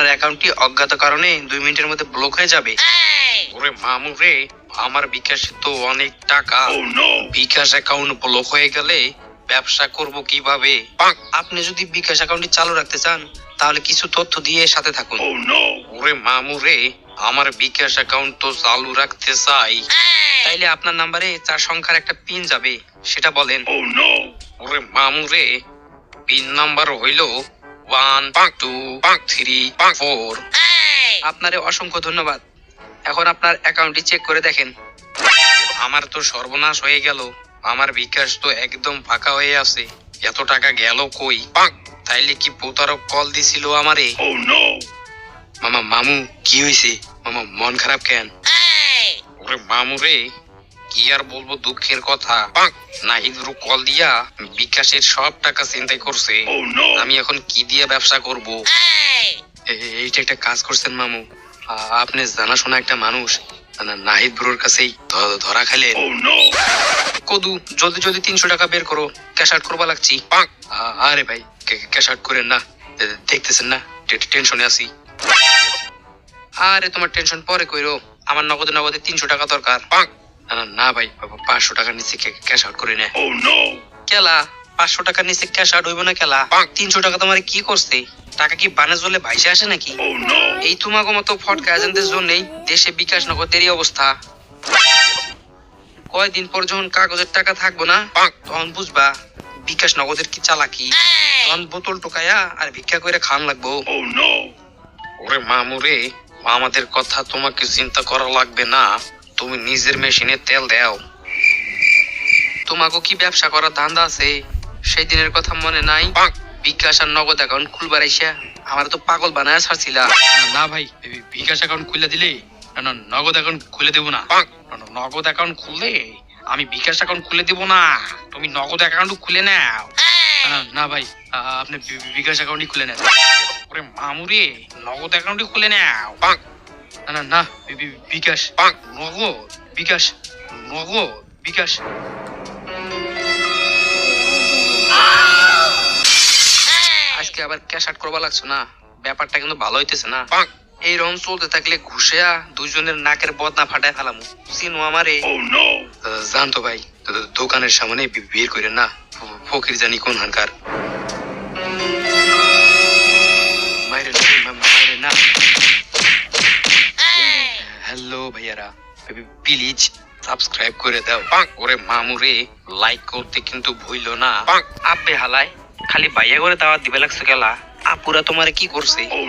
আপনার অ্যাকাউন্টটি অজ্ঞাত কারণে 2 মিনিটের মধ্যে ব্লক হয়ে যাবে। ওরে মামু রে, আমার বিকাশে তো অনেক টাকা। বিকাশ অ্যাকাউন্ট ব্লক হয়ে গেলে ব্যবসা করব কিভাবে? আপনি যদি বিকাশ অ্যাকাউন্টটি চালু রাখতে চান তাহলে কিছু তথ্য দিয়ে সাথে থাকুন। ওরে মামু রে, আমার বিকাশ অ্যাকাউন্ট তো চালু রাখতে চাই, তাইলে আপনার নাম্বারে 4 সংখ্যার একটা পিন যাবে, সেটা বলেন। ওরে মামু রে, পিন নাম্বার হইল 1 2 3 4। আপনারে অসংখ্য ধন্যবাদ। এখন আপনার অ্যাকাউন্টটি চেক করে দেখেন। আমার তো সর্বনাশ হয়ে গেল, আমার বিকাশ তো একদম ফাঁকা হয়ে আছে। এত টাকা গেল কই? তাইলে কি প্রতারক কল দিছিল আমারে? মামু কি হয়েছে? মামা মন খারাপ কেন? ওরে মামু রে, কি আর বলবো দুঃখের কথা। নাহিদ ব্রো কল দিয়া বিকাশের সব টাকা চিন্তাই করছে। আমি এখন কি দিয়ে ব্যবসা করব? এইটা একটা কাজ করছেন মামু, আপনি জানাশোনা একটা মানুষ, নাহিদ ব্রোর কাছেই ধরা খাইলেন। কদু জলদি জলদি 300 টাকা বের করো, ক্যাশ আউট করবা লাগছি। আরে ভাই ক্যাশ আউট করেন না, দেখতেছেন না টেনশনে আছি। আরে তোমার টেনশন পরে কইরো, আমার নগদে নগদে 300 টাকা দরকার। না ভাই 500 টাকার নিচে ক্যাশ আউট করে নে। কেলা 500 টাকার নিচে ক্যাশ আউট হইব না কেলা? 300 টাকা তোমার কি করছে? টাকা কি বানে জলে ভাইসে আসে নাকি? এই তোমাগো মতো ফটকা এজেন্টদের জন্যই দেশে বিকাশ নগদের এই অবস্থা। কয়দিন পর যখন কাগজের টাকা থাকবো না, তখন বুঝবা বিকাশ নগদের কি চালাকি। তখন বোতল টোকায়া আর ভিক্ষা করে খান লাগবো। ওরে মামুরে, আমাদের কথা তোমাকে চিন্তা করা লাগবে না, তুমি নিজের মেশিনে তেল দাও। তোমাকে কি ব্যবসা করার ধান্দা আছে? সেই দিনের কথা মনে নাই? বিকাশ আর নগদ অ্যাকাউন্ট খুলবার আইসা আমার তো পাগল বানায় ছাড়ছিলা। না ভাই, বিকাশ অ্যাকাউন্ট খুলে দিলে নগদ অ্যাকাউন্ট খুলে দেবো না। নগদ অ্যাকাউন্ট খুললে আমি বিকাশ অ্যাকাউন্ট খুলে দেবো না, তুমি নগদ অ্যাকাউন্ট খুলে নাও। না ভাই, আপনি বিকাশ অ্যাকাউন্টই খুলে নেন। ওরে মামুরে, নগদ অ্যাকাউন্টই খুলে নাও। না না, বিকাশ নগদ, বিকাশ নগদ, বিকাশ। আজকে আবার ক্যাশ আউট করবা লাগছো না, ব্যাপারটা কিন্তু ভালো হইতেছে না। এইরকম চলতে থাকলে ঘুষেয়া দুজনের নাকের বদনা ফাটায় ফেলামু। চিনো আমারে? জানতো ভাই, দোকানের সামনে ভিড় করে না, ফকির জানি কোন হানকার। মাইরে না। হ্যালো ভাইয়ারা, প্লিজ সাবস্ক্রাইব করে দাও। ওরে মামুরে, লাইক করতে কিন্তু ভুইলো না। আব্বে হালায় খালি ভাইয়া করে দাওয়াত দিবে লাগছে গেলা, আপুরা তোমারে কি করছে?